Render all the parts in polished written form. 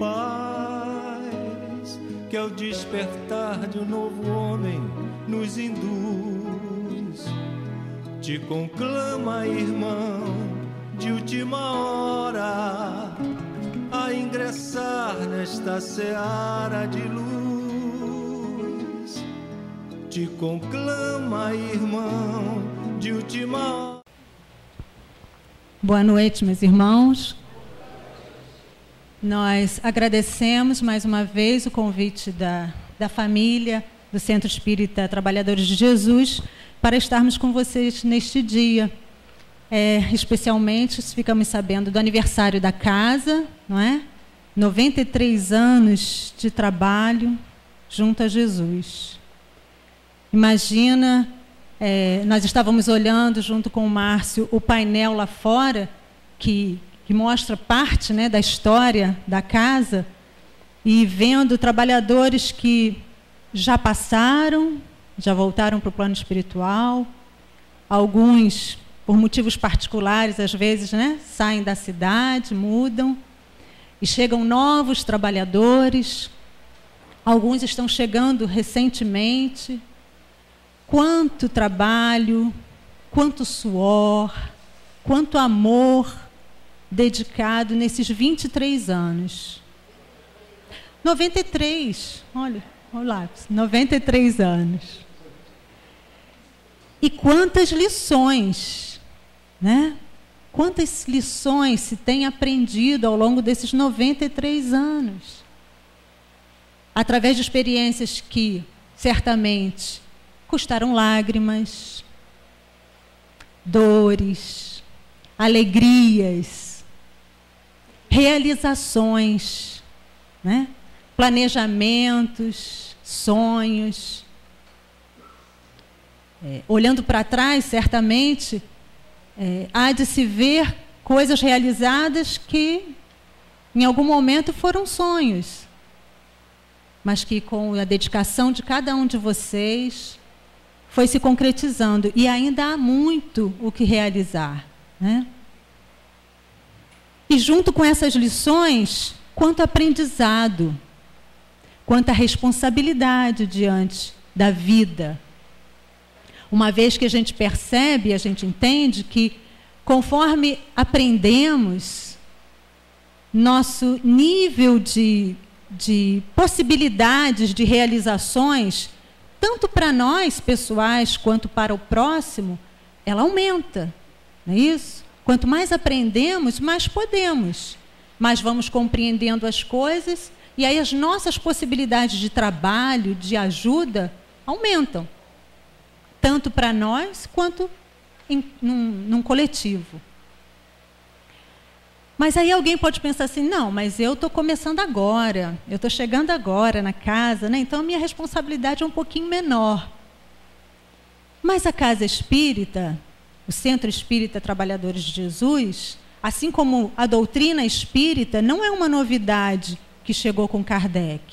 paz que ao despertar de um novo homem nos induz. Te conclama, irmão, de última hora, a ingressar nesta seara de luz. Te conclama, irmão, de última hora. Boa noite, meus irmãos. Nós agradecemos mais uma vez o convite da família do Centro Espírita Trabalhadores de Jesus para estarmos com vocês neste dia. Especialmente, ficamos sabendo do aniversário da casa, não é? 93 anos de trabalho junto a Jesus. Imagina, nós estávamos olhando junto com o Márcio o painel lá fora, que mostra parte, né, da história da casa, e vendo trabalhadores que já passaram, já voltaram para o plano espiritual, alguns, por motivos particulares, às vezes, né, saem da cidade, mudam, e chegam novos trabalhadores, alguns estão chegando recentemente. Quanto trabalho, quanto suor, quanto amor dedicado nesses 23 anos. 93, olha o lápis, 93 anos. E quantas lições, né? Quantas lições se tem aprendido ao longo desses 93 anos. Através de experiências que, certamente, custaram lágrimas, dores, alegrias, realizações, né? Planejamentos, sonhos. Olhando para trás, certamente, há de se ver coisas realizadas que, em algum momento, foram sonhos, mas que, com a dedicação de cada um de vocês, foi se concretizando. E ainda há muito o que realizar, né? E junto com essas lições, quanto aprendizado, quanta responsabilidade diante da vida. Uma vez que a gente percebe, a gente entende que, conforme aprendemos, nosso nível de possibilidades de realizações, tanto para nós, pessoais, quanto para o próximo, ela aumenta, não é isso? Quanto mais aprendemos, mais podemos, mais vamos compreendendo as coisas, e aí as nossas possibilidades de trabalho, de ajuda, aumentam, tanto para nós, quanto num coletivo. Mas aí alguém pode pensar assim, não, mas eu estou começando agora, eu estou chegando agora na casa, né? Então a minha responsabilidade é um pouquinho menor. Mas a Casa Espírita, o Centro Espírita Trabalhadores de Jesus, assim como a doutrina espírita, não é uma novidade que chegou com Kardec.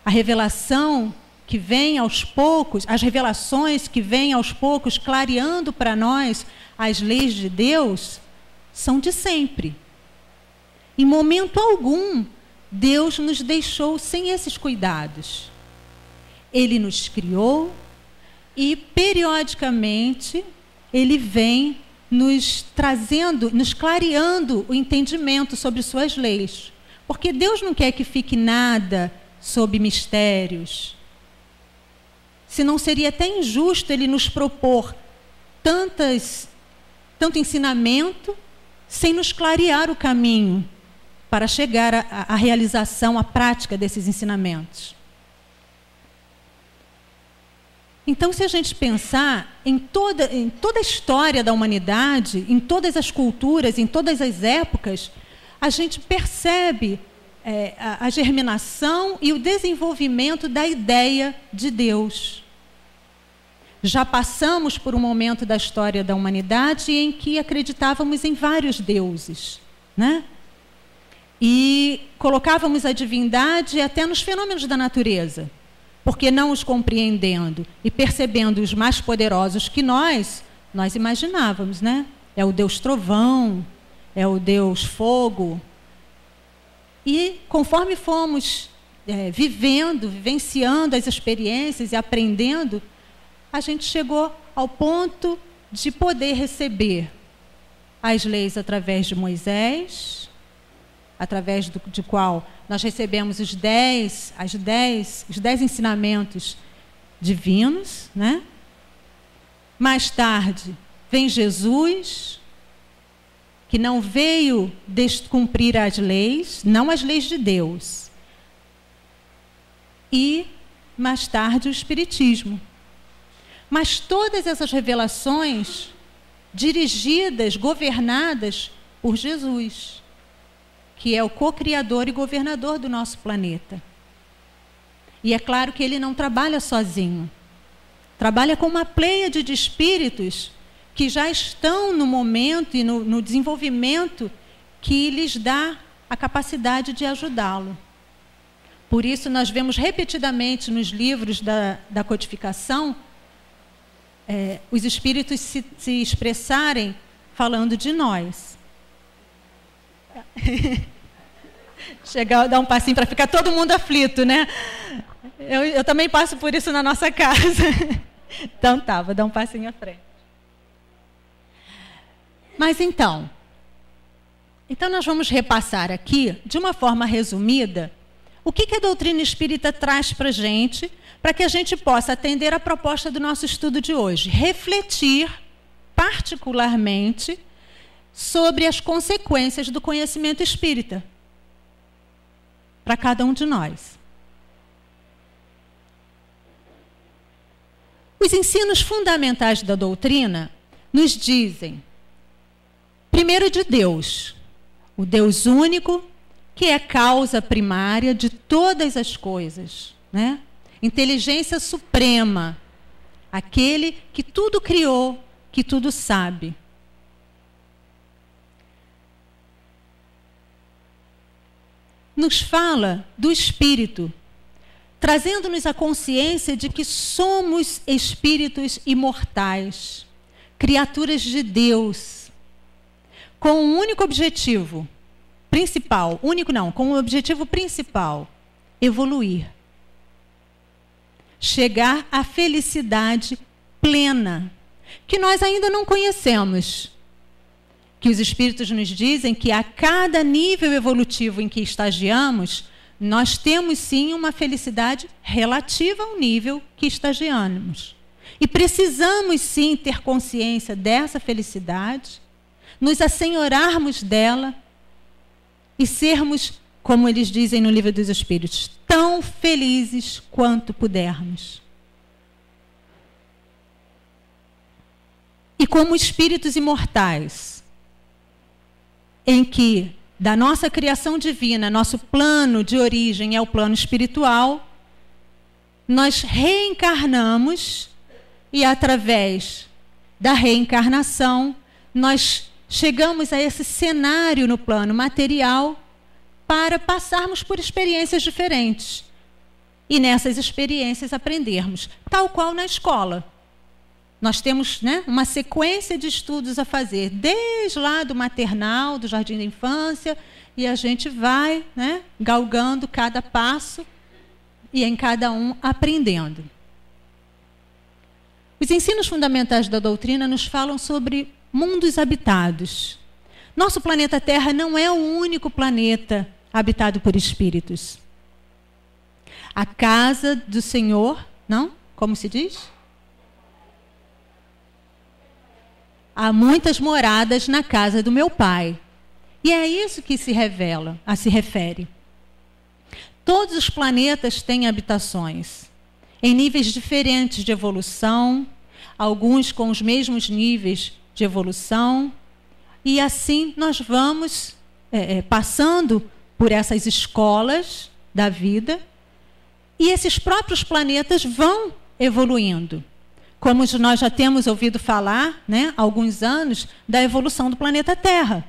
A revelação que vem aos poucos, as revelações que vêm aos poucos clareando para nós as leis de Deus, são de sempre. Em momento algum, Deus nos deixou sem esses cuidados. Ele nos criou e, periodicamente, Ele vem nos trazendo, nos clareando o entendimento sobre suas leis. Porque Deus não quer que fique nada sob mistérios. Senão seria até injusto Ele nos propor tanto ensinamento, sem nos clarear o caminho para chegar à realização, à prática desses ensinamentos. Então, se a gente pensar em toda a história da humanidade, em todas as culturas, em todas as épocas, a gente percebe a germinação e o desenvolvimento da ideia de Deus. Já passamos por um momento da história da humanidade em que acreditávamos em vários deuses, né? E colocávamos a divindade até nos fenômenos da natureza, porque não os compreendendo e percebendo os mais poderosos que nós imaginávamos, né? É o Deus trovão, é o Deus fogo, E conforme fomos vivenciando as experiências e aprendendo, a gente chegou ao ponto de poder receber as leis através de Moisés, através de qual nós recebemos os 10 ensinamentos divinos, né? Mais tarde vem Jesus, que não veio descumprir as leis, não as leis de Deus. E mais tarde o Espiritismo. Mas todas essas revelações dirigidas, governadas por Jesus, que é o co-criador e governador do nosso planeta. E é claro que ele não trabalha sozinho. Trabalha com uma pleiade de espíritos que já estão no momento e no desenvolvimento que lhes dá a capacidade de ajudá-lo. Por isso, nós vemos repetidamente nos livros da codificação os espíritos se expressarem falando de nós. Chegar a dar um passinho para ficar todo mundo aflito, né? Eu também passo por isso na nossa casa. Então tá, vou dar um passinho à frente. Mas então nós vamos repassar aqui, de uma forma resumida, o que a doutrina espírita traz para a gente, para que a gente possa atender a proposta do nosso estudo de hoje. Refletir, particularmente, sobre as consequências do conhecimento espírita para cada um de nós. Os ensinos fundamentais da doutrina nos dizem, primeiro, de Deus, o Deus único, que é causa primária de todas as coisas, né? Inteligência suprema, aquele que tudo criou, que tudo sabe. Nos fala do Espírito, trazendo-nos a consciência de que somos espíritos imortais, criaturas de Deus, com um único objetivo principal, com um objetivo principal, evoluir. Chegar à felicidade plena, que nós ainda não conhecemos. Que os espíritos nos dizem que a cada nível evolutivo em que estagiamos, nós temos sim uma felicidade relativa ao nível que estagiamos. E precisamos sim ter consciência dessa felicidade, nos assenhorarmos dela e sermos, como eles dizem no Livro dos Espíritos, tão felizes quanto pudermos. E como espíritos imortais, em que da nossa criação divina, nosso plano de origem é o plano espiritual, nós reencarnamos e, através da reencarnação, nós chegamos a esse cenário no plano material para passarmos por experiências diferentes e nessas experiências aprendermos, tal qual na escola. Nós temos, né, uma sequência de estudos a fazer, desde lá do maternal, do jardim da infância, e a gente vai, né, galgando cada passo e em cada um aprendendo. Os ensinos fundamentais da doutrina nos falam sobre mundos habitados. Nosso planeta Terra não é o único planeta habitado por espíritos. A casa do Senhor, não? Como se diz? Há muitas moradas na casa do meu Pai. E é isso que se refere. Todos os planetas têm habitações, em níveis diferentes de evolução, alguns com os mesmos níveis de evolução, e assim nós vamos passando por essas escolas da vida, e esses próprios planetas vão evoluindo. Como nós já temos ouvido falar, né, há alguns anos, da evolução do planeta Terra.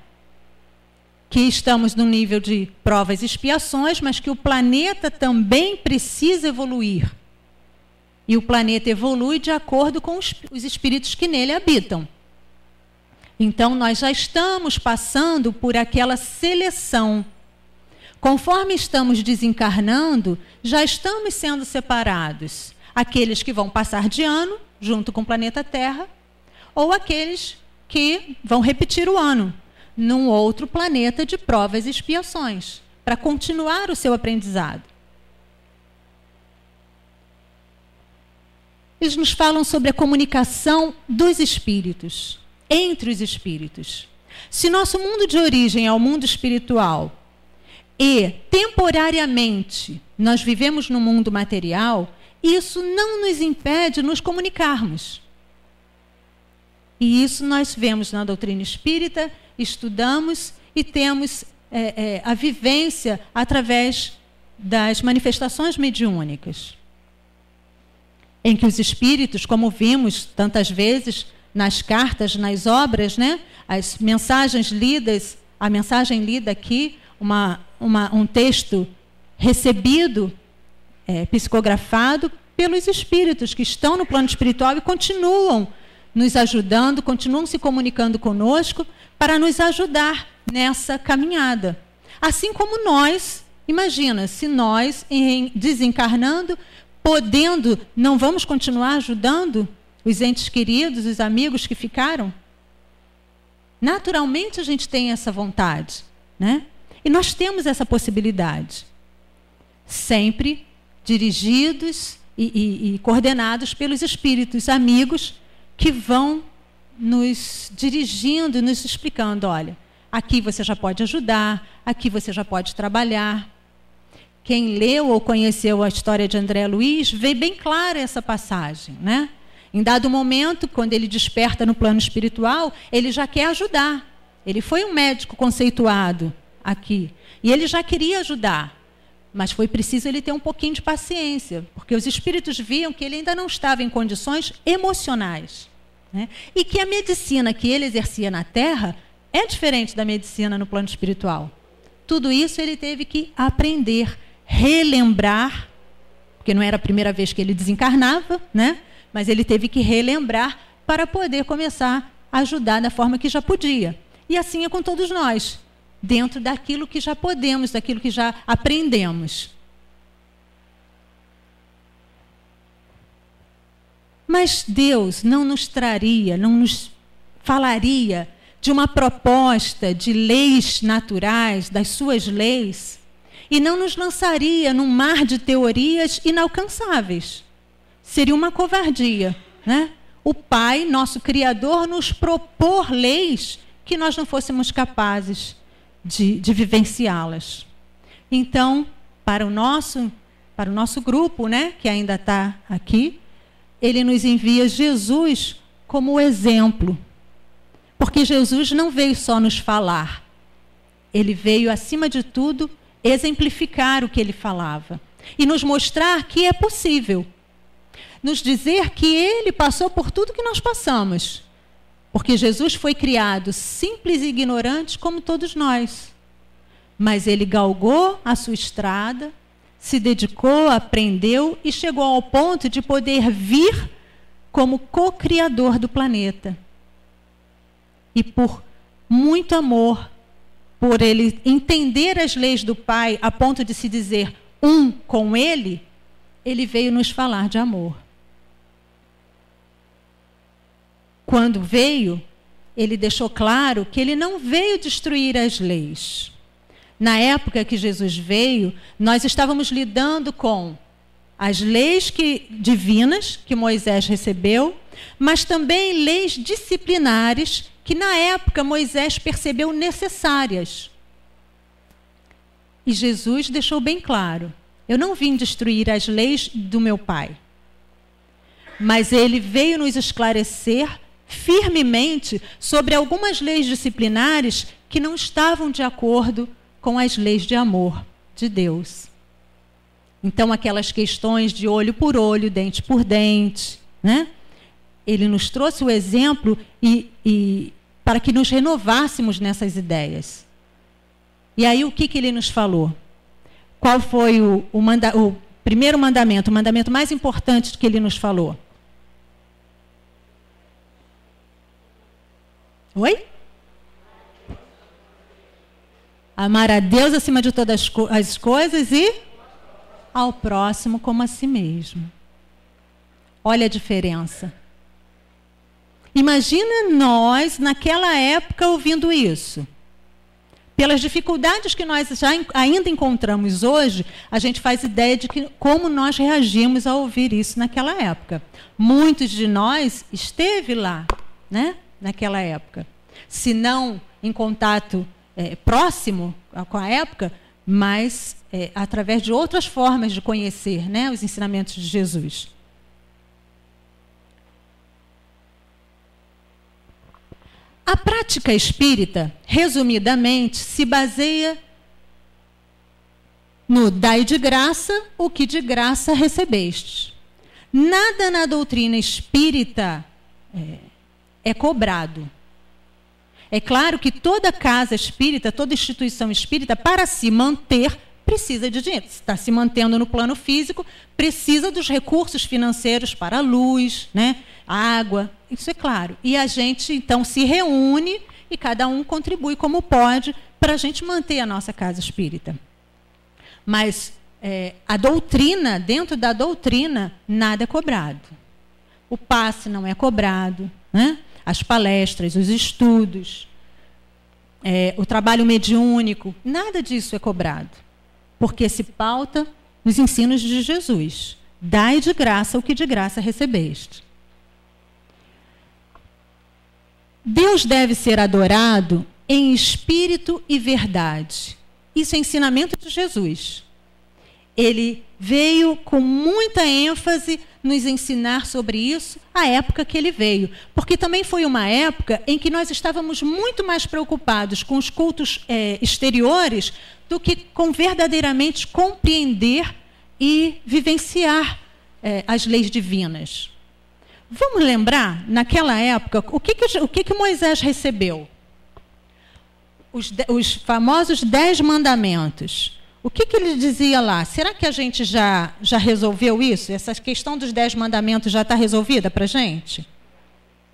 Que estamos no nível de provas e expiações, mas que o planeta também precisa evoluir. E o planeta evolui de acordo com os espíritos que nele habitam. Então, nós já estamos passando por aquela seleção. Conforme estamos desencarnando, já estamos sendo separados. Aqueles que vão passar de ano, junto com o planeta Terra, ou aqueles que vão repetir o ano, num outro planeta de provas e expiações, para continuar o seu aprendizado. Eles nos falam sobre a comunicação dos espíritos, entre os espíritos. Se nosso mundo de origem é o mundo espiritual e, temporariamente, nós vivemos no mundo material, isso não nos impede de nos comunicarmos. E isso nós vemos na doutrina espírita, estudamos e temos a vivência através das manifestações mediúnicas, em que os espíritos, como vimos tantas vezes nas cartas, nas obras, né, as mensagens lidas, a mensagem lida aqui, um texto recebido, psicografado pelos espíritos que estão no plano espiritual e continuam nos ajudando, continuam se comunicando conosco para nos ajudar nessa caminhada. Assim como nós, imagina, se nós, desencarnando, podendo, não vamos continuar ajudando os entes queridos, os amigos que ficaram? Naturalmente a gente tem essa vontade, né? E nós temos essa possibilidade, sempre dirigidos e coordenados pelos espíritos amigos que vão nos dirigindo, nos explicando, olha, aqui você já pode ajudar, aqui você já pode trabalhar. Quem leu ou conheceu a história de André Luiz, vê bem clara essa passagem, né? Em dado momento, quando ele desperta no plano espiritual, ele já quer ajudar. Ele foi um médico conceituado aqui, e ele já queria ajudar, mas foi preciso ele ter um pouquinho de paciência, porque os espíritos viam que ele ainda não estava em condições emocionais, né? E que a medicina que ele exercia na Terra é diferente da medicina no plano espiritual. Tudo isso ele teve que aprender, relembrar, porque não era a primeira vez que ele desencarnava, né? Mas ele teve que relembrar para poder começar a ajudar da forma que já podia. E assim é com todos nós, dentro daquilo que já podemos, daquilo que já aprendemos. Mas Deus não nos traria, não nos falaria de uma proposta de leis naturais, das suas leis, e não nos lançaria num mar de teorias inalcançáveis. Seria uma covardia, né? O Pai, nosso Criador, nos propor leis que nós não fôssemos capazes de vivenciá-las. Então, para o nosso grupo, né, que ainda está aqui, ele nos envia Jesus como exemplo. Porque Jesus não veio só nos falar. Ele veio, acima de tudo, exemplificar o que ele falava. E nos mostrar que é possível. Nos dizer que ele passou por tudo que nós passamos. Porque Jesus foi criado simples e ignorante como todos nós. Mas ele galgou a sua estrada, se dedicou, aprendeu e chegou ao ponto de poder vir como co-criador do planeta. E por muito amor, por ele entender as leis do Pai a ponto de se dizer um com ele, ele veio nos falar de amor. Quando veio, ele deixou claro que ele não veio destruir as leis. Na época que Jesus veio, nós estávamos lidando com as leis divinas que Moisés recebeu, mas também leis disciplinares que na época Moisés percebeu necessárias. E Jesus deixou bem claro, eu não vim destruir as leis do meu Pai, mas ele veio nos esclarecer firmemente sobre algumas leis disciplinares que não estavam de acordo com as leis de amor de Deus. Então, aquelas questões de olho por olho, dente por dente, né? Ele nos trouxe o exemplo e para que nos renovássemos nessas ideias. E aí, o que ele nos falou? Qual foi o primeiro mandamento, o mandamento mais importante que ele nos falou? Oi? Amar a Deus acima de todas as coisas e ao próximo como a si mesmo. Olha a diferença. Imagina nós, naquela época, ouvindo isso. Pelas dificuldades que nós ainda encontramos hoje, a gente faz ideia de como nós reagimos ao ouvir isso naquela época. Muitos de nós esteve lá, né, naquela época. Se não em contato próximo com a época, mas através de outras formas de conhecer, né, os ensinamentos de Jesus. A prática espírita, resumidamente, se baseia no dai de graça o que de graça recebeste. Nada na doutrina espírita é cobrado. É claro que toda casa espírita, toda instituição espírita, para se manter, precisa de dinheiro. Se está se mantendo no plano físico, precisa dos recursos financeiros para a luz, né, água, isso é claro. E a gente, então, se reúne e cada um contribui como pode para a gente manter a nossa casa espírita. Mas a doutrina, dentro da doutrina, nada é cobrado. O passe não é cobrado, né? As palestras, os estudos, o trabalho mediúnico, nada disso é cobrado. Porque se pauta nos ensinos de Jesus. Dai de graça o que de graça recebeste. Deus deve ser adorado em espírito e verdade. Isso é ensinamento de Jesus. Ele veio com muita ênfase nos ensinar sobre isso a época que ele veio. Porque também foi uma época em que nós estávamos muito mais preocupados com os cultos exteriores do que com verdadeiramente compreender e vivenciar as leis divinas. Vamos lembrar, naquela época, o que Moisés recebeu? Os famosos 10 mandamentos. O que ele dizia lá? Será que a gente já resolveu isso? Essa questão dos 10 mandamentos já está resolvida para a gente?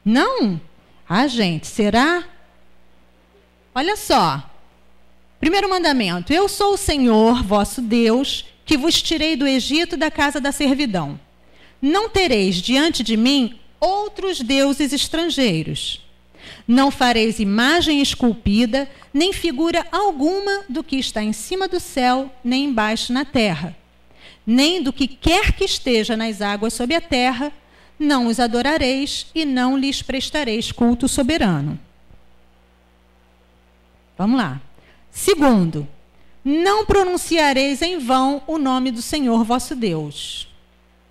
Não? Gente, será? Olha só. Primeiro mandamento. Eu sou o Senhor, vosso Deus, que vos tirei do Egito, da casa da servidão. Não tereis diante de mim outros deuses estrangeiros. Não fareis imagem esculpida, nem figura alguma do que está em cima do céu, nem embaixo na terra. Nem do que quer que esteja nas águas sob a terra, não os adorareis e não lhes prestareis culto soberano. Vamos lá. Segundo, não pronunciareis em vão o nome do Senhor vosso Deus.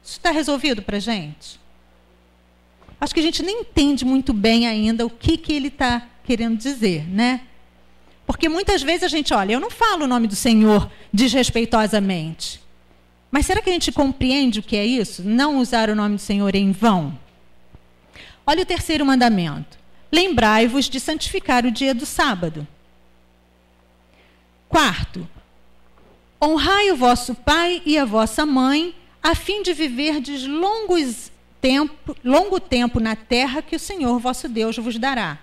Isso está resolvido para a gente? Acho que a gente nem entende muito bem ainda o que ele está querendo dizer, né? Porque muitas vezes a gente, olha, eu não falo o nome do Senhor desrespeitosamente. Mas será que a gente compreende o que é isso? Não usar o nome do Senhor em vão? Olha o terceiro mandamento. Lembrai-vos de santificar o dia do sábado. Quarto, honrai o vosso pai e a vossa mãe, a fim de viverdes longo tempo na terra que o Senhor vosso Deus vos dará.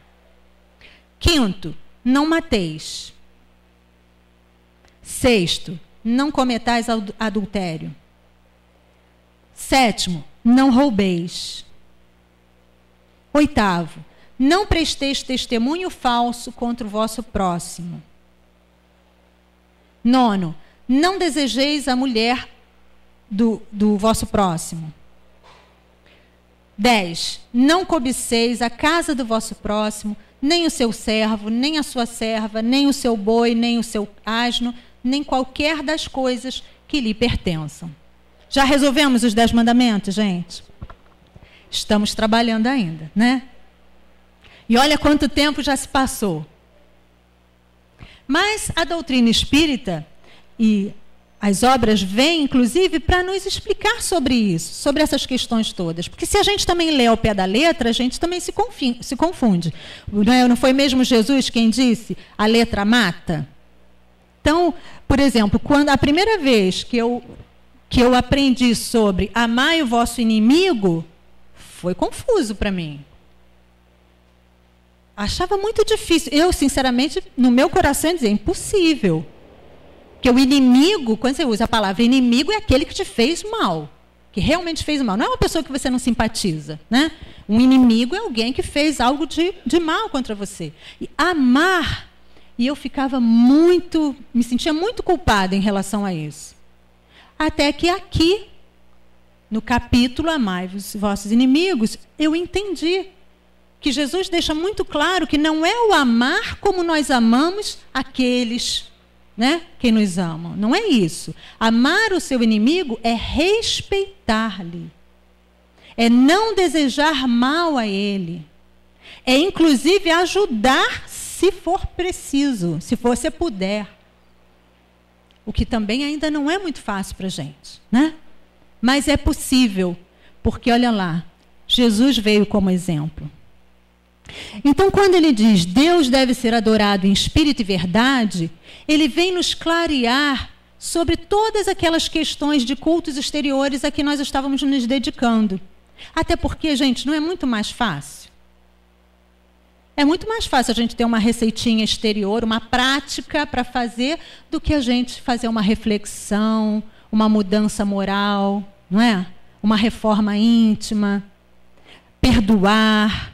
Quinto, não mateis. Sexto, não cometais adultério. Sétimo, não roubeis. Oitavo, não presteis testemunho falso contra o vosso próximo. Nono, não desejeis a mulher do vosso próximo. 10. Não cobiceis a casa do vosso próximo, nem o seu servo, nem a sua serva, nem o seu boi, nem o seu asno, nem qualquer das coisas que lhe pertençam. Já resolvemos os 10 mandamentos, gente? Estamos trabalhando ainda, né? E olha quanto tempo já se passou. Mas a doutrina espírita e as obras vêm, inclusive, para nos explicar sobre isso, sobre essas questões todas. Porque se a gente também lê ao pé da letra, a gente também se confunde. Não foi mesmo Jesus quem disse, a letra mata? Então, por exemplo, quando a primeira vez que eu aprendi sobre amai o vosso inimigo, foi confuso para mim. achava muito difícil. Eu, sinceramente, no meu coração, dizia, impossível. Porque o inimigo, quando você usa a palavra inimigo, é aquele que te fez mal. Que realmente fez mal. Não é uma pessoa que você não simpatiza, né? Um inimigo é alguém que fez algo de mal contra você. E amar, e eu ficava me sentia muito culpada em relação a isso. Até que aqui, no capítulo Amai os vossos inimigos, eu entendi que Jesus deixa muito claro que não é o amar como nós amamos aqueles, né, que nos amam. Não é isso. Amar o seu inimigo é respeitar-lhe. É não desejar mal a ele. É, inclusive, ajudar se for preciso, se você puder. O que também ainda não é muito fácil para a gente, né? Mas é possível, porque, olha lá, Jesus veio como exemplo. Então, quando ele diz Deus deve ser adorado em espírito e verdade, ele vem nos clarear sobre todas aquelas questões de cultos exteriores a que nós estávamos nos dedicando. Até porque, gente, não é muito mais fácil? É muito mais fácil a gente ter uma receitinha exterior, uma prática para fazer, do que a gente fazer uma reflexão, uma mudança moral, não é? Uma reforma íntima, perdoar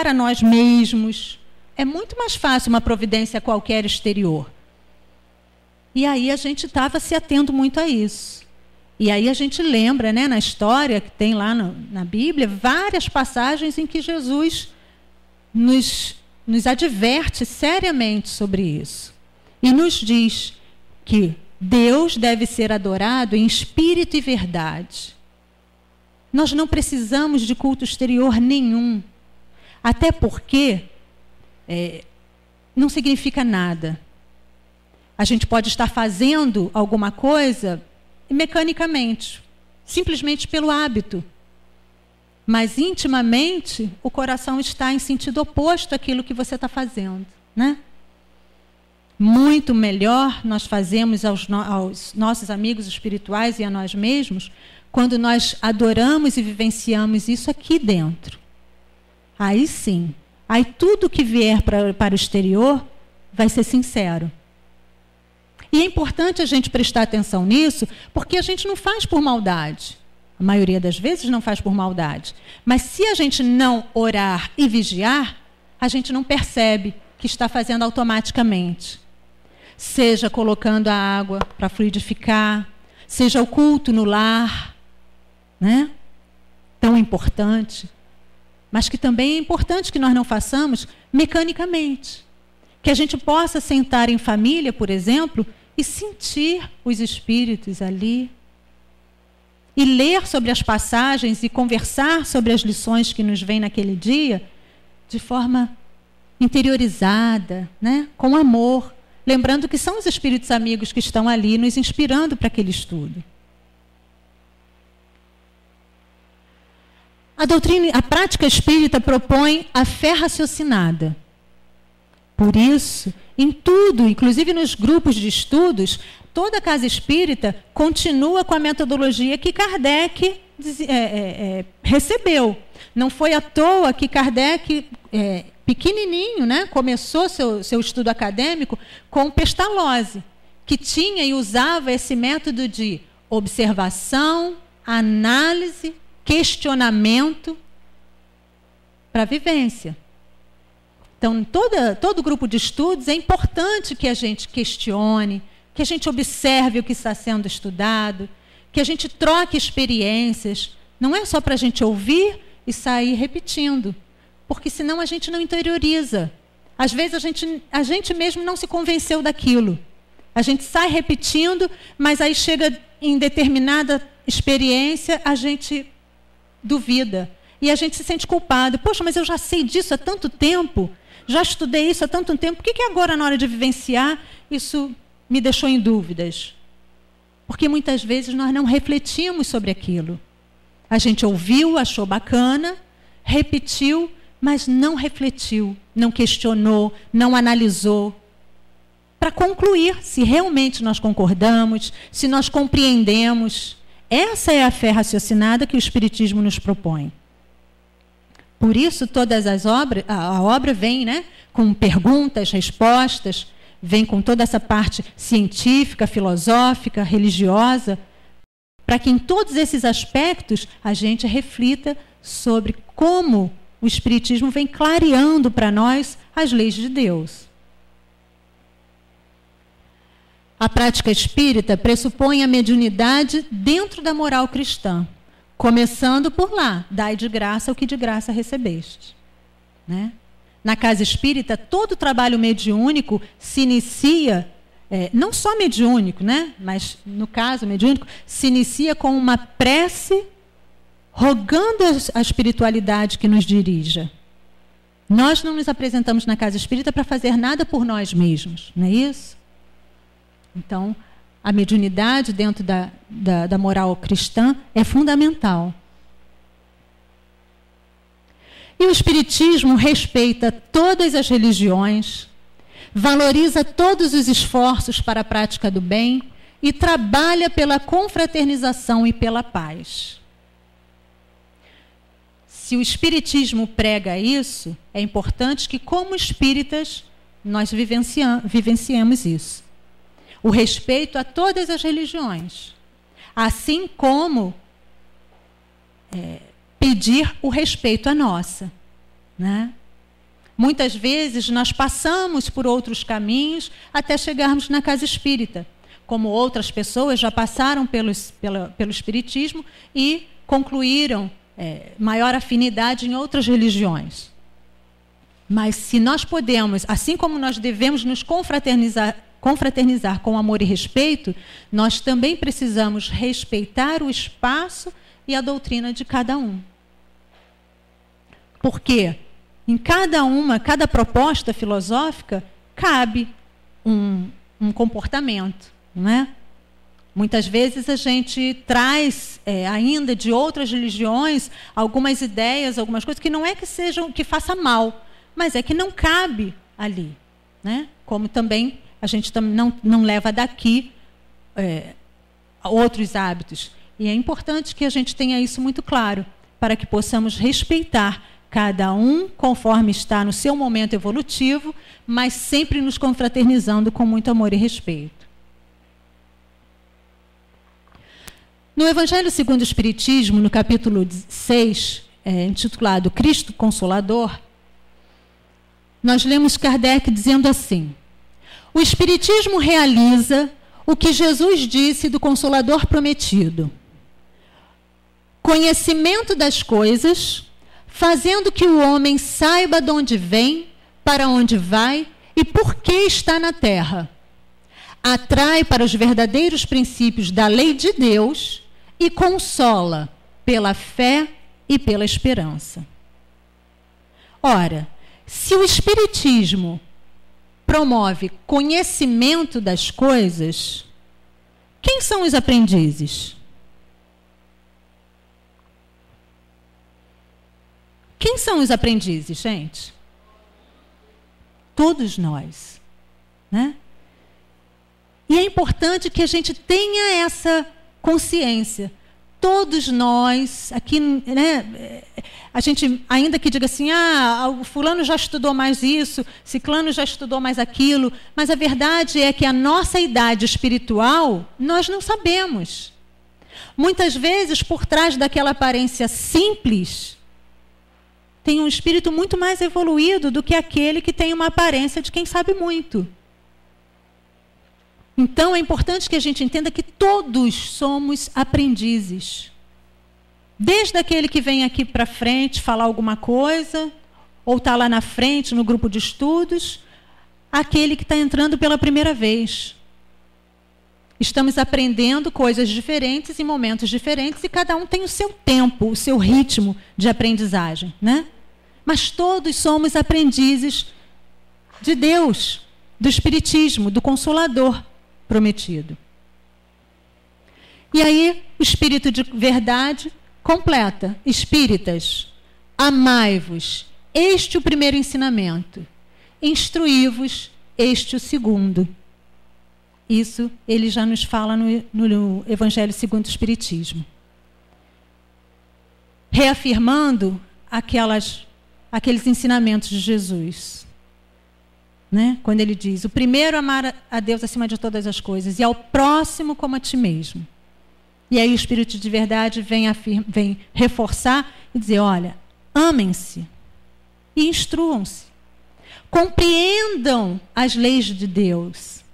a nós mesmos. É muito mais fácil uma providência qualquer exterior. E aí a gente estava se atendo muito a isso. E aí a gente lembra, né, na história que tem lá na Bíblia, várias passagens em que Jesus nos adverte seriamente sobre isso. E nos diz que Deus deve ser adorado em espírito e verdade. Nós não precisamos de culto exterior nenhum. Até porque não significa nada. A gente pode estar fazendo alguma coisa mecanicamente, simplesmente pelo hábito. Mas intimamente, o coração está em sentido oposto àquilo que você está fazendo, né? Muito melhor nós fazemos aos nossos amigos espirituais e a nós mesmos quando nós adoramos e vivenciamos isso aqui dentro. Aí sim, aí tudo que vier para o exterior vai ser sincero. E é importante a gente prestar atenção nisso, porque a gente não faz por maldade. A maioria das vezes não faz por maldade. Mas se a gente não orar e vigiar, a gente não percebe que está fazendo automaticamente. Seja colocando a água para fluidificar, seja o culto no lar, né? Tão importante. Mas que também é importante que nós não façamos mecanicamente. Que a gente possa sentar em família, por exemplo, e sentir os espíritos ali. E ler sobre as passagens e conversar sobre as lições que nos vêm naquele dia de forma interiorizada, né? Com amor. Lembrando que são os espíritos amigos que estão ali nos inspirando para aquele estudo. A prática espírita propõe a fé raciocinada. Por isso, em tudo, inclusive nos grupos de estudos, toda a casa espírita continua com a metodologia que Kardec recebeu. Não foi à toa que Kardec, pequenininho, né, começou seu estudo acadêmico com Pestalozzi, que tinha e usava esse método de observação, análise, questionamento para a vivência. Então, todo grupo de estudos é importante que a gente questione, que a gente observe o que está sendo estudado, que a gente troque experiências. Não é só para a gente ouvir e sair repetindo, porque senão a gente não interioriza. Às vezes a gente mesmo não se convenceu daquilo. A gente sai repetindo, mas aí chega em determinada experiência, a gente duvida. E a gente se sente culpado. Poxa, mas eu já sei disso há tanto tempo, já estudei isso há tanto tempo, por que agora, na hora de vivenciar, isso me deixou em dúvidas? Porque muitas vezes nós não refletimos sobre aquilo. A gente ouviu, achou bacana, repetiu, mas não refletiu, não questionou, não analisou, para concluir se realmente nós concordamos, se nós compreendemos. Essa é a fé raciocinada que o Espiritismo nos propõe. Por isso, todas as obras, a obra vem, né, com perguntas, respostas, vem com toda essa parte científica, filosófica, religiosa, para que em todos esses aspectos a gente reflita sobre como o Espiritismo vem clareando para nós as leis de Deus. A prática espírita pressupõe a mediunidade dentro da moral cristã, começando por lá, dai de graça o que de graça recebeste. Né? Na casa espírita, todo o trabalho mediúnico se inicia, não só mediúnico, né? Mas no caso mediúnico, se inicia com uma prece rogando a espiritualidade que nos dirija. Nós não nos apresentamos na casa espírita para fazer nada por nós mesmos, não é isso? Então, a mediunidade dentro da moral cristã é fundamental. E o Espiritismo respeita todas as religiões, valoriza todos os esforços para a prática do bem e trabalha pela confraternização e pela paz. Se o Espiritismo prega isso, é importante que, como espíritas, nós vivenciemos isso. O respeito a todas as religiões, assim como pedir o respeito à nossa. Né? Muitas vezes nós passamos por outros caminhos até chegarmos na casa espírita, como outras pessoas já passaram pelo Espiritismo e concluíram maior afinidade em outras religiões. Mas se nós podemos, assim como nós devemos nos confraternizar com amor e respeito, nós também precisamos respeitar o espaço e a doutrina de cada um. Porque em cada proposta filosófica, cabe um comportamento, não é? Muitas vezes a gente traz ainda de outras religiões algumas ideias, algumas coisas que não é que faça mal, mas é que não cabe ali, né? Como também a gente não leva daqui outros hábitos. E é importante que a gente tenha isso muito claro, para que possamos respeitar cada um conforme está no seu momento evolutivo, mas sempre nos confraternizando com muito amor e respeito. No Evangelho segundo o Espiritismo, no capítulo 6, intitulado Cristo Consolador, nós lemos Kardec dizendo assim: o Espiritismo realiza o que Jesus disse do Consolador prometido. Conhecimento das coisas, fazendo que o homem saiba de onde vem, para onde vai e por que está na terra. Atrai para os verdadeiros princípios da lei de Deus e consola pela fé e pela esperança. Ora, se o Espiritismo promove conhecimento das coisas, quem são os aprendizes? Quem são os aprendizes, gente? Todos nós, né? E é importante que a gente tenha essa consciência. Todos nós, aqui, né, a gente, ainda que diga assim, o fulano já estudou mais isso, ciclano já estudou mais aquilo, mas a verdade é que a nossa idade espiritual, nós não sabemos. Muitas vezes, por trás daquela aparência simples, tem um espírito muito mais evoluído do que aquele que tem uma aparência de quem sabe muito. Então, é importante que a gente entenda que todos somos aprendizes. Desde aquele que vem aqui para frente falar alguma coisa, ou está lá na frente no grupo de estudos, aquele que está entrando pela primeira vez. Estamos aprendendo coisas diferentes em momentos diferentes e cada um tem o seu tempo, o seu ritmo de aprendizagem, né? Mas todos somos aprendizes de Deus, do Espiritismo, do Consolador prometido. E aí, o Espírito de Verdade completa: espíritas, amai-vos, este o primeiro ensinamento, instruí-vos, este o segundo. Isso ele já nos fala no Evangelho segundo o Espiritismo. Reafirmando aquelas aqueles ensinamentos de Jesus, né? Quando ele diz, o primeiro amar a Deus acima de todas as coisas e ao próximo como a ti mesmo. E aí o Espírito de verdade vem reforçar e dizer, olha, amem-se e instruam-se. Compreendam as leis de Deus,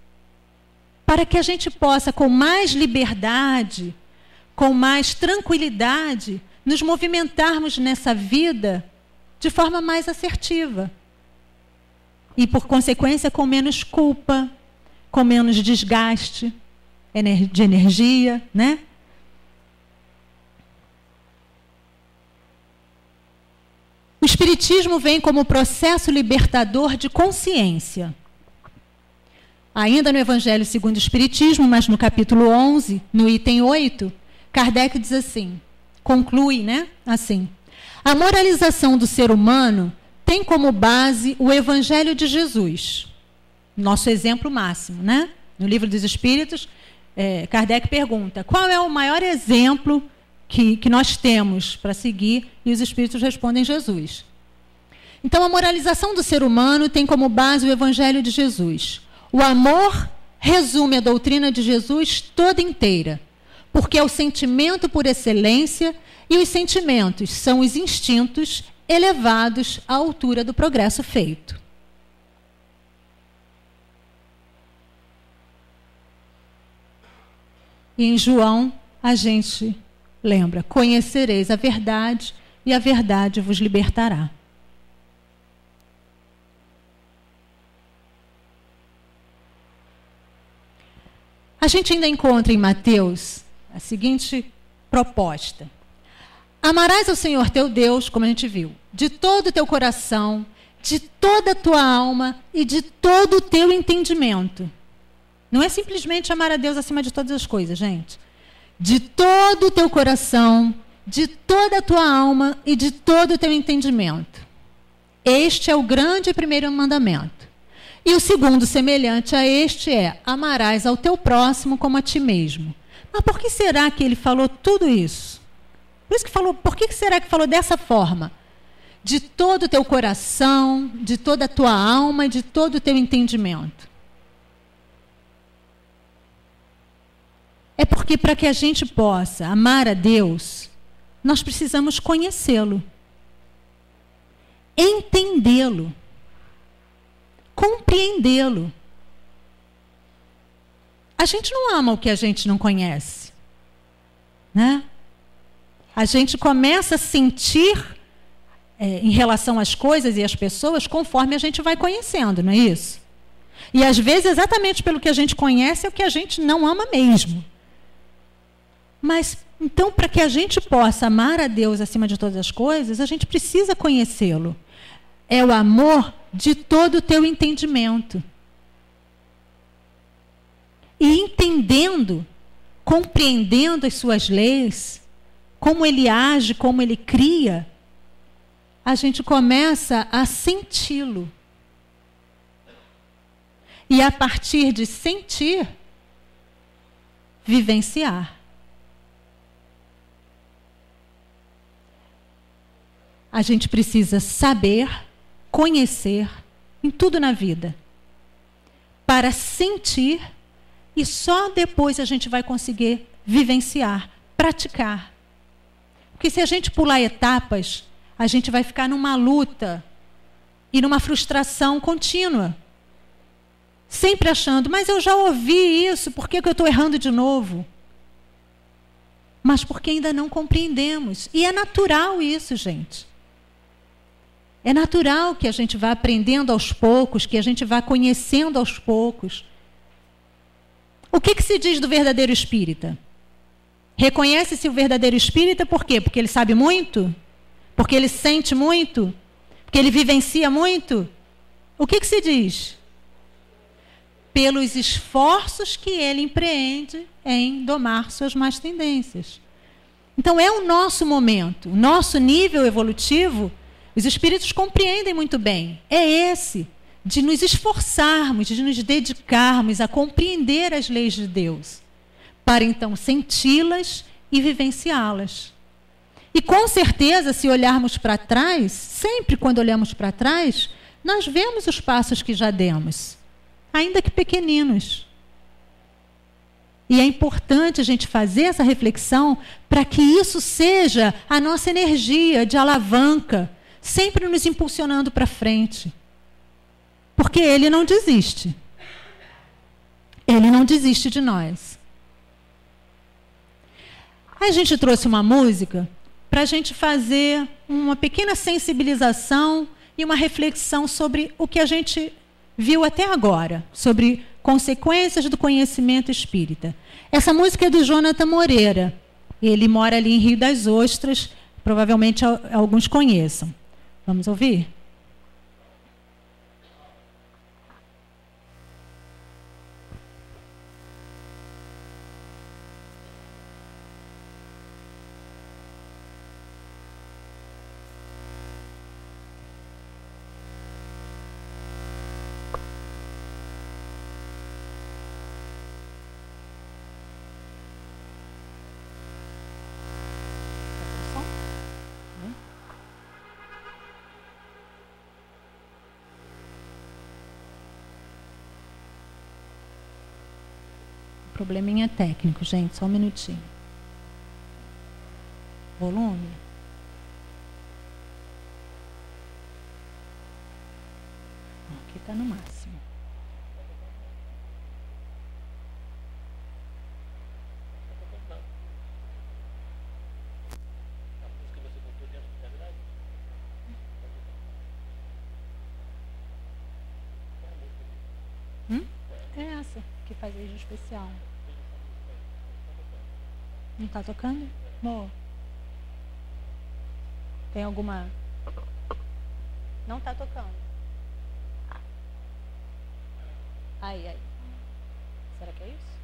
para que a gente possa, com mais liberdade, com mais tranquilidade, nos movimentarmos nessa vida de forma mais assertiva. E, por consequência, com menos culpa, com menos desgaste de energia, né? O Espiritismo vem como processo libertador de consciência. Ainda no Evangelho segundo o Espiritismo, mas no capítulo 11, no item 8, Kardec diz assim, conclui, né? Assim, a moralização do ser humano tem como base o Evangelho de Jesus, nosso exemplo máximo, né? No Livro dos Espíritos, Kardec pergunta, qual é o maior exemplo que nós temos para seguir? E os Espíritos respondem Jesus. Então, a moralização do ser humano tem como base o Evangelho de Jesus. O amor resume a doutrina de Jesus toda inteira, porque é o sentimento por excelência e os sentimentos são os instintos elevados à altura do progresso feito. E em João, a gente lembra, conhecereis a verdade e a verdade vos libertará. A gente ainda encontra em Mateus a seguinte proposta. Amarás ao Senhor teu Deus, como a gente viu, de todo o teu coração, de toda a tua alma e de todo o teu entendimento. Não é simplesmente amar a Deus acima de todas as coisas, gente. De todo o teu coração, de toda a tua alma e de todo o teu entendimento. Este é o grande e primeiro mandamento. E o segundo, semelhante a este, é: amarás ao teu próximo como a ti mesmo. Mas por que será que ele falou tudo isso? Por isso que falou, por que será que falou dessa forma? De todo o teu coração, de toda a tua alma e de todo o teu entendimento. É porque para que a gente possa amar a Deus, nós precisamos conhecê-lo, entendê-lo, compreendê-lo. A gente não ama o que a gente não conhece, né? A gente começa a sentir em relação às coisas e às pessoas conforme a gente vai conhecendo, não é isso? E às vezes exatamente pelo que a gente conhece é o que a gente não ama mesmo. Mas então, para que a gente possa amar a Deus acima de todas as coisas, a gente precisa conhecê-lo. É o amor de todo o teu entendimento. E entendendo, compreendendo as suas leis, como ele age, como ele cria, a gente começa a senti-lo. E a partir de sentir, vivenciar. A gente precisa saber, conhecer em tudo na vida, para sentir, e só depois a gente vai conseguir vivenciar, praticar. Porque se a gente pular etapas, a gente vai ficar numa luta e numa frustração contínua. Sempre achando, mas eu já ouvi isso, por que eu estou errando de novo? Mas porque ainda não compreendemos. E é natural isso, gente. É natural que a gente vá aprendendo aos poucos, que a gente vá conhecendo aos poucos. O que se diz do verdadeiro espírita? Reconhece-se o verdadeiro espírita por quê? Porque ele sabe muito? Porque ele sente muito? Porque ele vivencia muito? O que se diz? Pelos esforços que ele empreende em domar suas más tendências. Então é o nosso momento, o nosso nível evolutivo. Os espíritos compreendem muito bem. É esse, de nos esforçarmos, de nos dedicarmos a compreender as leis de Deus, para então senti-las e vivenciá-las. E com certeza, se olharmos para trás, sempre quando olhamos para trás, nós vemos os passos que já demos, ainda que pequeninos. E é importante a gente fazer essa reflexão para que isso seja a nossa energia de alavanca, sempre nos impulsionando para frente. Porque Ele não desiste. Ele não desiste de nós. A gente trouxe uma música para a gente fazer uma pequena sensibilização e uma reflexão sobre o que a gente viu até agora, sobre consequências do conhecimento espírita. Essa música é do Jonathan Moreira. Ele mora ali em Rio das Ostras, provavelmente alguns conheçam. Vamos ouvir? Probleminha técnico, gente, só um minutinho. Volume. Aqui está no máximo. É essa que faz vídeo especial. Não está tocando? Amor. Tem alguma... Não está tocando. Aí. Será que é isso?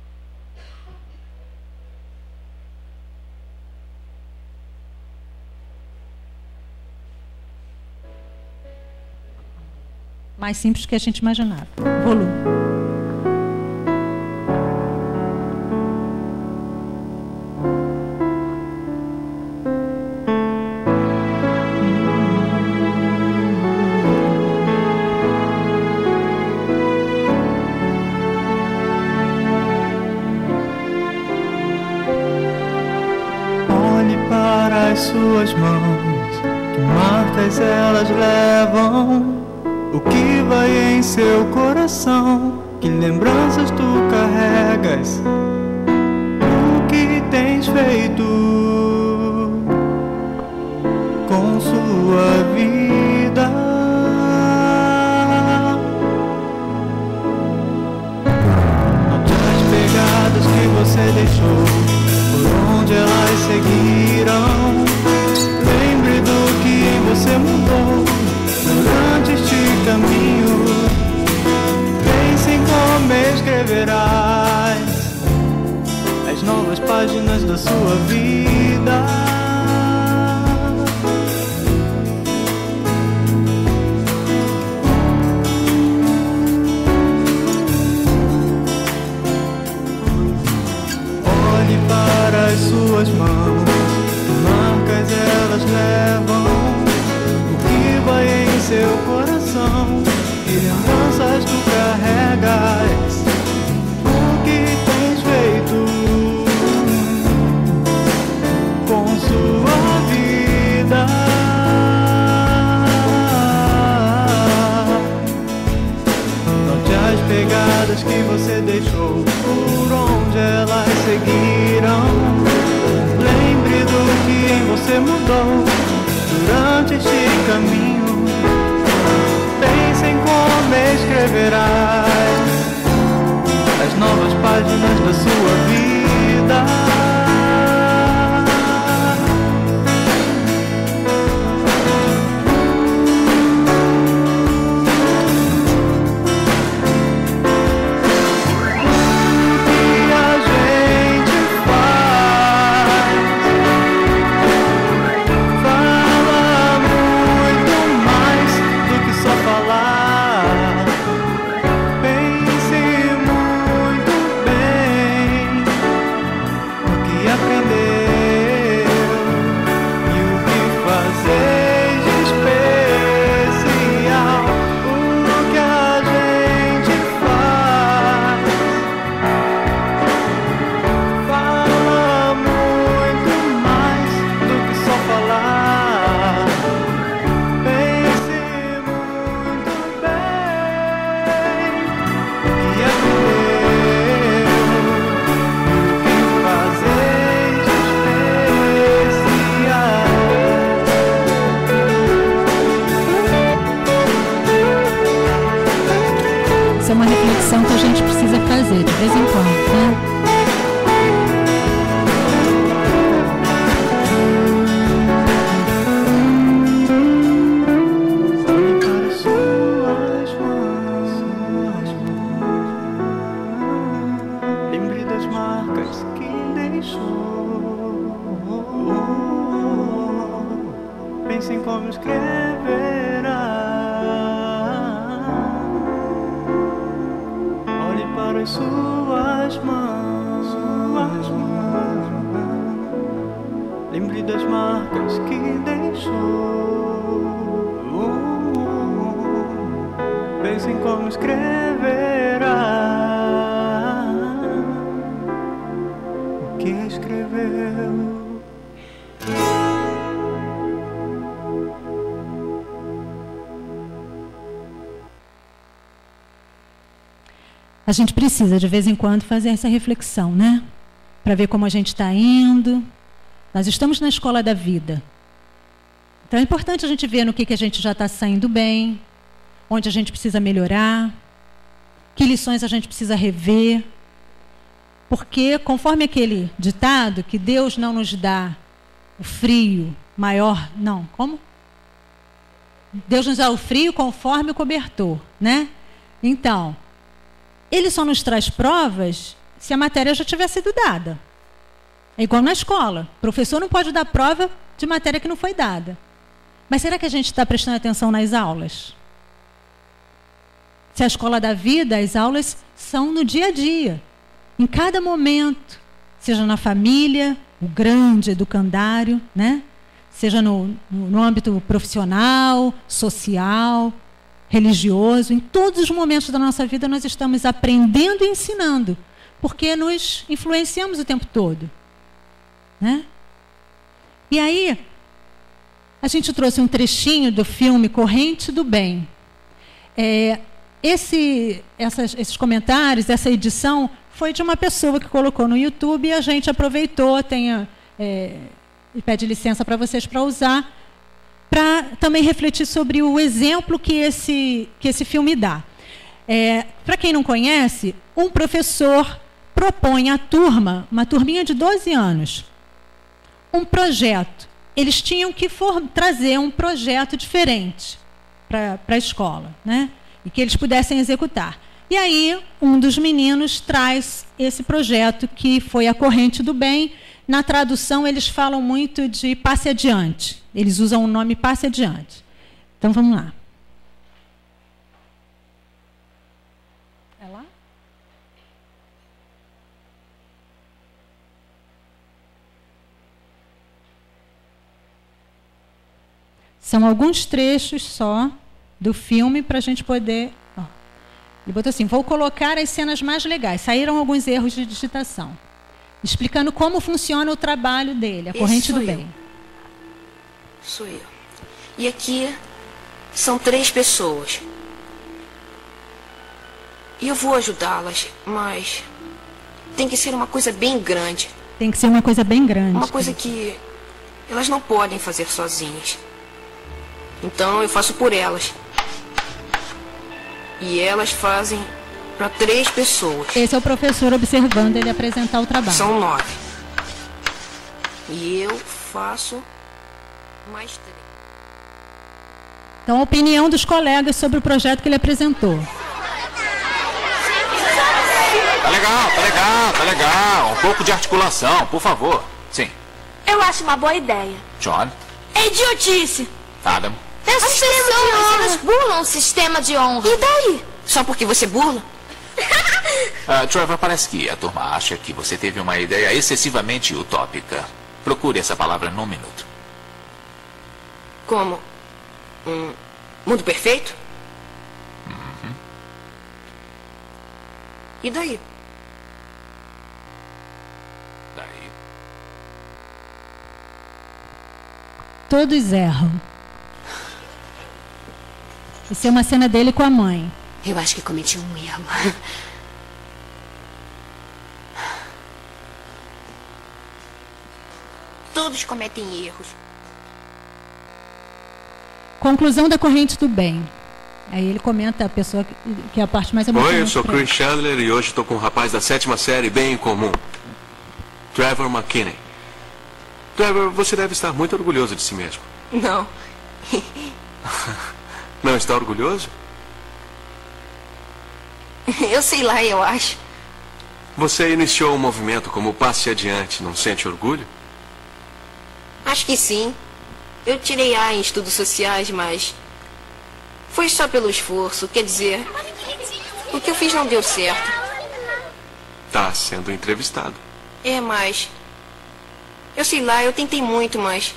Mais simples do que a gente imaginava. Volume. Suas mãos, que marcas elas levam, o que vai em seu coração, que lembranças tu carregas, o que tens feito com sua vida. Note as pegadas que você deixou, por onde elas seguiram. Lembre do que você mudou durante este caminho. Pense em como escreverás as novas páginas da sua vida. Olhe para as suas mãos, marcas elas levam, o que vai em seu coração, e lembranças tu carregas, o que tens feito com sua vida. Note as pegadas que você deixou, por onde elas seguiram. Lembre do que você mudou durante este caminho. Pense em como escreverás as novas páginas da sua vida. deixou. Pense em como escreverá. Olhe para as suas mãos. Lembre das marcas que deixou. Pense em como escreverá. O que escreveu. A gente precisa, de vez em quando, fazer essa reflexão, né? Para ver como a gente está indo. Nós estamos na escola da vida. Então é importante a gente ver no que a gente já está saindo bem, onde a gente precisa melhorar, que lições a gente precisa rever. Porque, conforme aquele ditado, que Deus não nos dá o frio maior... Não, como? Deus nos dá o frio conforme o cobertor, né? Então, Ele só nos traz provas se a matéria já tiver sido dada. É igual na escola. O professor não pode dar prova de matéria que não foi dada. Mas será que a gente está prestando atenção nas aulas? Se a escola da vida, as aulas são no dia a dia. Em cada momento. Seja na família, o grande educandário, né? Seja no âmbito profissional, social, religioso. Em todos os momentos da nossa vida nós estamos aprendendo e ensinando. Porque nos influenciamos o tempo todo. Né? E aí, a gente trouxe um trechinho do filme Corrente do Bem. Esses comentários, essa edição, foi de uma pessoa que colocou no YouTube e a gente aproveitou, e pede licença para vocês para usar, para também refletir sobre o exemplo que esse filme dá. Para quem não conhece, um professor propõe à turma, uma turminha de 12 anos, um projeto. Eles tinham que trazer um projeto diferente para a escola, né? E que eles pudessem executar. E aí, um dos meninos traz esse projeto, que foi a Corrente do Bem. Na tradução, eles falam muito de passe adiante. Eles usam o nome passe adiante. Então, vamos lá. É lá? São alguns trechos só do filme para a gente poder... Ele botou assim, vou colocar as cenas mais legais. Saíram alguns erros de digitação. Explicando como funciona o trabalho dele, a Corrente do Bem. Sou eu. E aqui são 3 pessoas. E eu vou ajudá-las, mas tem que ser uma coisa bem grande. Tem que ser uma coisa bem grande. Uma coisa que elas não podem fazer sozinhas. Então eu faço por elas. E elas fazem para 3 pessoas. Esse é o professor observando ele apresentar o trabalho. São 9. E eu faço mais 3. Então, a opinião dos colegas sobre o projeto que ele apresentou. Tá legal. Um pouco de articulação, por favor. Sim. Eu acho uma boa ideia. John? É idiotice. Adam? As pessoas, elas burlam o sistema de honra. E daí? Só porque você burla? Trevor, parece que a turma acha que você teve uma ideia excessivamente utópica. Procure essa palavra num minuto. Como? Um mundo perfeito? Uhum. E daí? Daí? Todos erram. Isso é uma cena dele com a mãe. Eu acho que cometi um erro. Todos cometem erros. Conclusão da Corrente do Bem. Aí ele comenta a pessoa que é a parte mais emocionante. Oi, eu sou Chris Chandler e hoje estou com um rapaz da 7ª série bem incomum. Trevor McKinney. Trevor, você deve estar muito orgulhoso de si mesmo. Não. Não está orgulhoso? Eu sei lá, eu acho. Você iniciou um movimento como Passe Adiante, não sente orgulho? Acho que sim. Eu tirei A em estudos sociais, mas foi só pelo esforço. Quer dizer, o que eu fiz não deu certo. Tá sendo entrevistado. É, mas eu sei lá, eu tentei muito, mas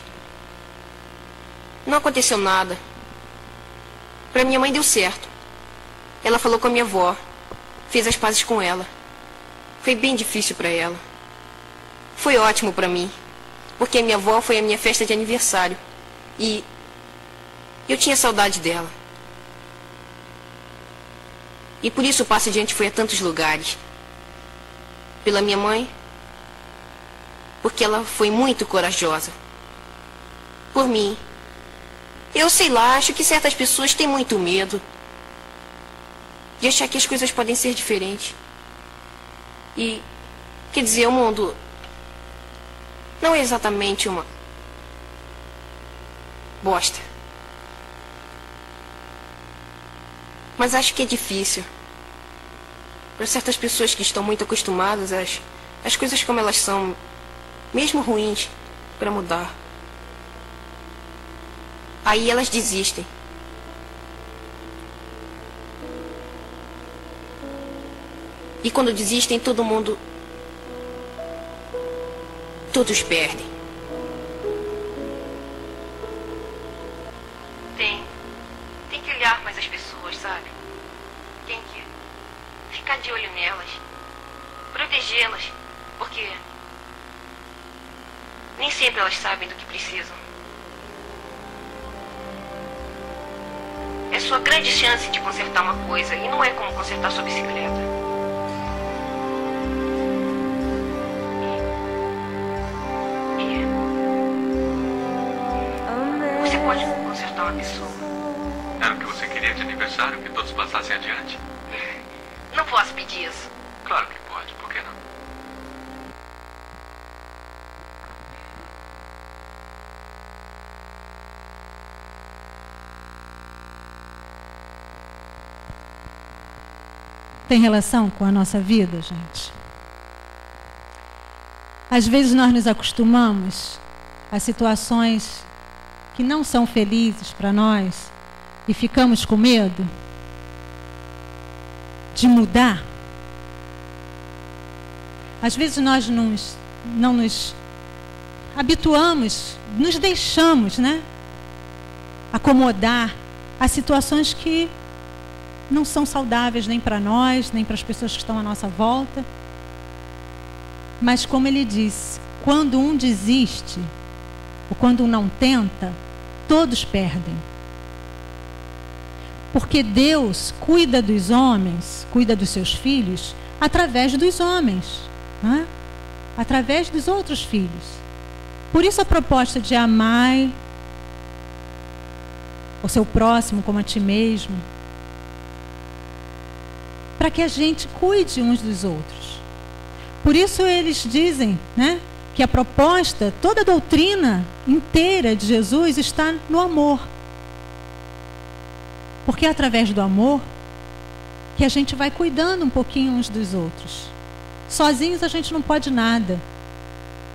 não aconteceu nada. Pra minha mãe deu certo. Ela falou com a minha avó, fez as pazes com ela. Foi bem difícil pra ela. Foi ótimo pra mim, porque a minha avó foi a minha festa de aniversário. E eu tinha saudade dela. E por isso o Passe Adiante foi a tantos lugares. Pela minha mãe, porque ela foi muito corajosa. Por mim. Eu sei lá, acho que certas pessoas têm muito medo de achar que as coisas podem ser diferentes. E, quer dizer, o mundo não é exatamente uma bosta. Mas acho que é difícil. Para certas pessoas que estão muito acostumadas às coisas como elas são, mesmo ruins, para mudar. Aí elas desistem. E quando desistem, todo mundo... todos perdem. Tem que olhar mais as pessoas, sabe? Tem que ficar de olho nelas. Protegê-las. Porque nem sempre elas sabem do que precisam. É sua grande chance de consertar uma coisa. E não é como consertar sua bicicleta. Você pode consertar uma pessoa. Era o que você queria de aniversário, que todos passassem adiante? Não posso pedir isso. Claro que pode, por que não? Tem relação com a nossa vida, gente? Às vezes nós nos acostumamos a situações que não são felizes para nós e ficamos com medo de mudar. Às vezes nós não nos habituamos, nos deixamos, acomodar a situações que não são saudáveis nem para nós, nem para as pessoas que estão à nossa volta. Mas como ele disse, quando um desiste, ou quando um não tenta, todos perdem. Porque Deus cuida dos homens, cuida dos seus filhos, através dos homens, através dos outros filhos. Por isso a proposta de amar o seu próximo como a ti mesmo, para que a gente cuide uns dos outros. Por isso eles dizem, que a proposta, toda a doutrina inteira de Jesus está no amor. Porque é através do amor que a gente vai cuidando um pouquinho uns dos outros. Sozinhos a gente não pode nada,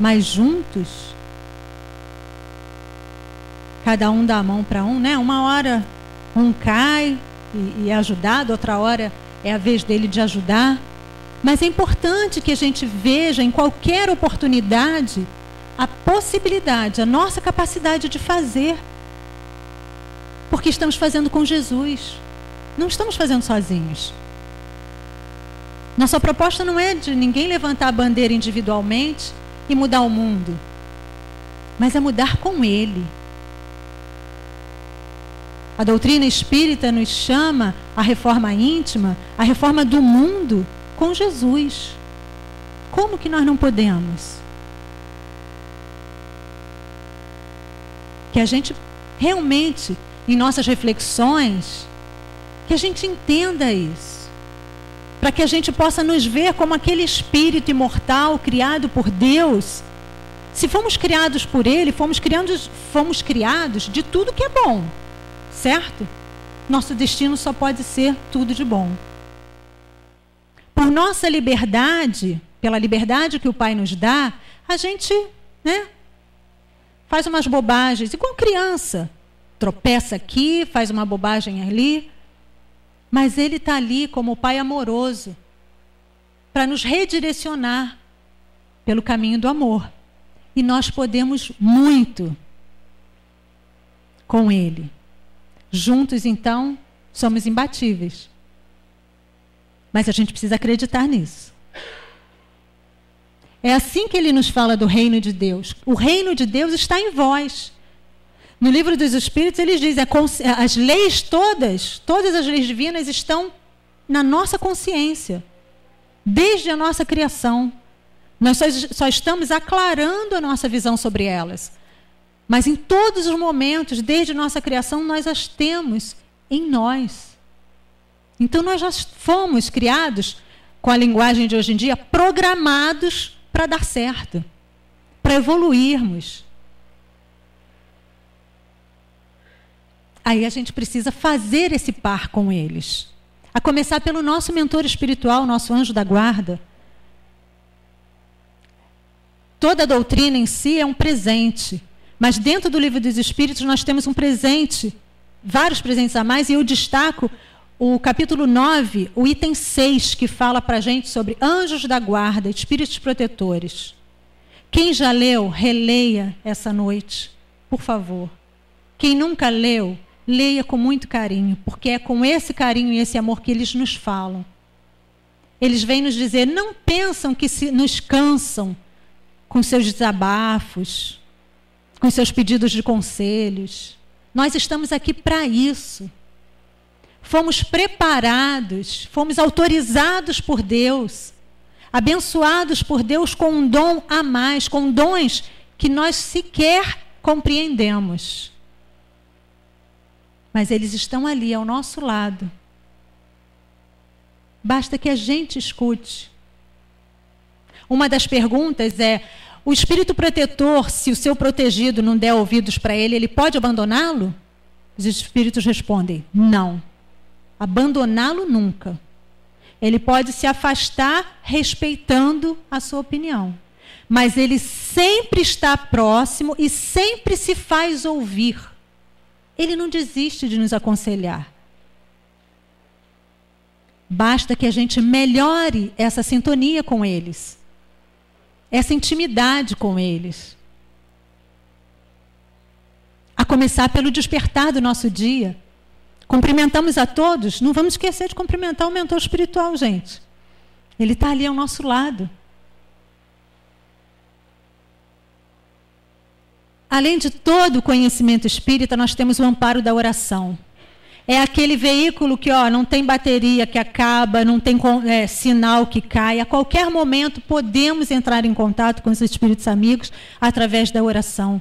mas juntos, cada um dá a mão para um, Uma hora um cai e é ajudado, outra hora é a vez dele de ajudar. Mas é importante que a gente veja em qualquer oportunidade a possibilidade, a nossa capacidade de fazer. Porque estamos fazendo com Jesus. Não estamos fazendo sozinhos. Nossa proposta não é de ninguém levantar a bandeira individualmente e mudar o mundo. Mas é mudar com Ele. A doutrina espírita nos chama à reforma íntima, à reforma do mundo com Jesus. Como que nós não podemos? Que a gente realmente, em nossas reflexões, que a gente entenda isso. Para que a gente possa nos ver como aquele espírito imortal criado por Deus. Se fomos criados por Ele, fomos criados de tudo que é bom. Certo? Nosso destino só pode ser tudo de bom. por nossa liberdade, pela liberdade que o Pai nos dá, a gente, né, faz umas bobagens, igual criança. Tropeça aqui, faz uma bobagem ali. Mas Ele está ali como o Pai amoroso para nos redirecionar pelo caminho do amor. E nós podemos muito com Ele. Juntos, então, somos imbatíveis. Mas a gente precisa acreditar nisso. É assim que Ele nos fala do reino de Deus. O reino de Deus está em vós. No livro dos Espíritos, eles dizem as leis todas as leis divinas estão na nossa consciência, desde a nossa criação. Nós só estamos aclarando a nossa visão sobre elas. Mas em todos os momentos, desde nossa criação, nós as temos em nós. Então nós já fomos criados, com a linguagem de hoje em dia, programados para dar certo, para evoluirmos. Aí a gente precisa fazer esse par com eles. A começar pelo nosso mentor espiritual, nosso anjo da guarda. Toda a doutrina em si é um presente. Mas dentro do livro dos Espíritos nós temos um presente, vários presentes a mais, e eu destaco o capítulo 9, o item 6, que fala para a gente sobre anjos da guarda, espíritos protetores. Quem já leu, releia essa noite, por favor. Quem nunca leu, leia com muito carinho, porque é com esse carinho e esse amor que eles nos falam. Eles vêm nos dizer, não pensam que nos cansam com seus desabafos, com seus pedidos de conselhos. Nós estamos aqui para isso. Fomos preparados, fomos autorizados por Deus, abençoados por Deus com um dom a mais, com dons que nós sequer compreendemos. Mas eles estão ali ao nosso lado. Basta que a gente escute. Uma das perguntas é, o espírito protetor, se o seu protegido não der ouvidos para ele, ele pode abandoná-lo? Os espíritos respondem, não. Abandoná-lo nunca. Ele pode se afastar respeitando a sua opinião. Mas ele sempre está próximo e sempre se faz ouvir. Ele não desiste de nos aconselhar. Basta que a gente melhore essa sintonia com eles. Essa intimidade com eles. A começar pelo despertar do nosso dia. Cumprimentamos a todos. Não vamos esquecer de cumprimentar o mentor espiritual, gente. Ele está ali ao nosso lado. Além de todo o conhecimento espírita, nós temos o amparo da oração. É aquele veículo que não tem bateria que acaba, não tem sinal que cai. A qualquer momento podemos entrar em contato com os espíritos amigos através da oração.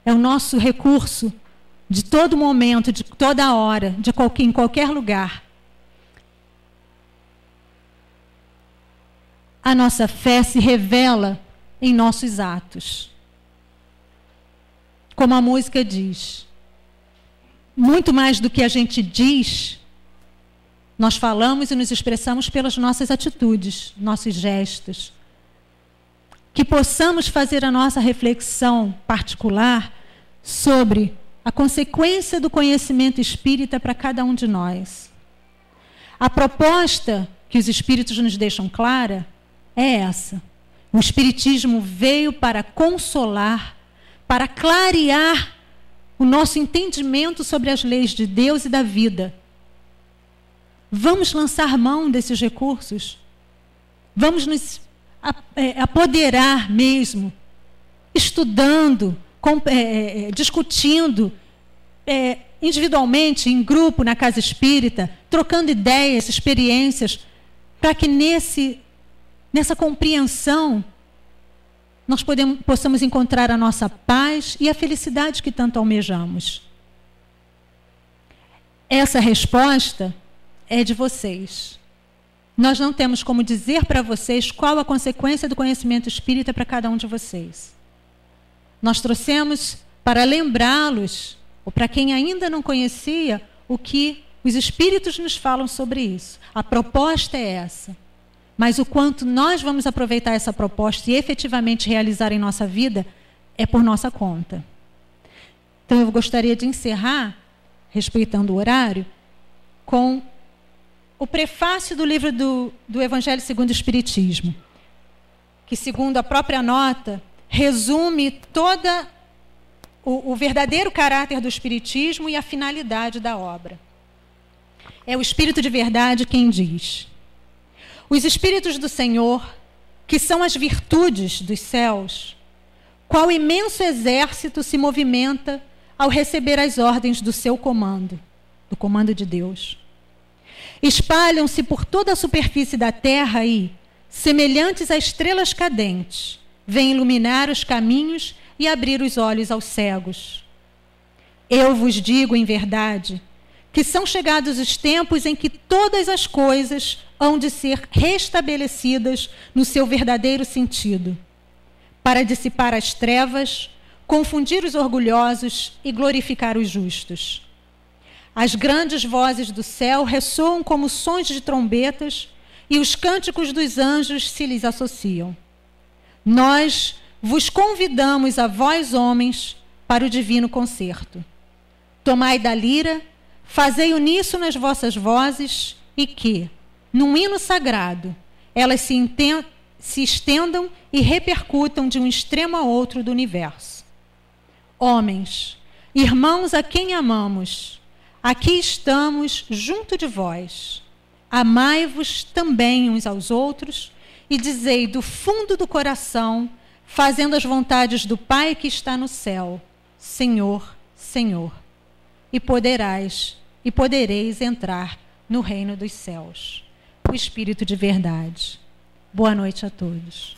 É o nosso recurso de todo momento, de toda hora, em qualquer lugar. A nossa fé se revela em nossos atos. Como a música diz, muito mais do que a gente diz, nós falamos e nos expressamos pelas nossas atitudes, nossos gestos. Que possamos fazer a nossa reflexão particular sobre a consequência do conhecimento espírita para cada um de nós. A proposta que os espíritos nos deixam clara é essa. O espiritismo veio para consolar, para clarear o nosso entendimento sobre as leis de Deus e da vida. Vamos lançar mão desses recursos. Vamos nos apoderar mesmo, estudando, discutindo, individualmente, em grupo, na casa espírita, trocando ideias, experiências, para que nessa compreensão nós possamos encontrar a nossa paz e a felicidade que tanto almejamos. Essa resposta é de vocês. Nós não temos como dizer para vocês qual a consequência do conhecimento espírita para cada um de vocês. Nós trouxemos para lembrá-los, ou para quem ainda não conhecia, o que Os Espíritos nos falam sobre isso. A proposta é essa. Mas o quanto nós vamos aproveitar essa proposta e efetivamente realizar em nossa vida é por nossa conta. Então eu gostaria de encerrar, respeitando o horário, com o prefácio do livro do Evangelho segundo o Espiritismo, que, segundo a própria nota, resume toda o verdadeiro caráter do Espiritismo e a finalidade da obra. É o Espírito de Verdade quem diz: os Espíritos do Senhor, que são as virtudes dos céus, qual imenso exército se movimenta ao receber as ordens do seu comando, do comando de Deus. Espalham-se por toda a superfície da terra e, semelhantes a estrelas cadentes, vêm iluminar os caminhos e abrir os olhos aos cegos. Eu vos digo em verdade que são chegados os tempos em que todas as coisas hão de ser restabelecidas no seu verdadeiro sentido, para dissipar as trevas, confundir os orgulhosos e glorificar os justos. As grandes vozes do céu ressoam como sons de trombetas e os cânticos dos anjos se lhes associam. Nós vos convidamos a vós, homens, para o divino concerto. Tomai da lira, fazei uníssono as vossas vozes e que, num hino sagrado, elas se estendam e repercutam de um extremo a outro do universo. Homens, irmãos a quem amamos, aqui estamos junto de vós. Amai-vos também uns aos outros e dizei do fundo do coração, fazendo as vontades do Pai que está no céu: Senhor, Senhor. E podereis entrar no reino dos céus. O Espírito de Verdade. Boa noite a todos.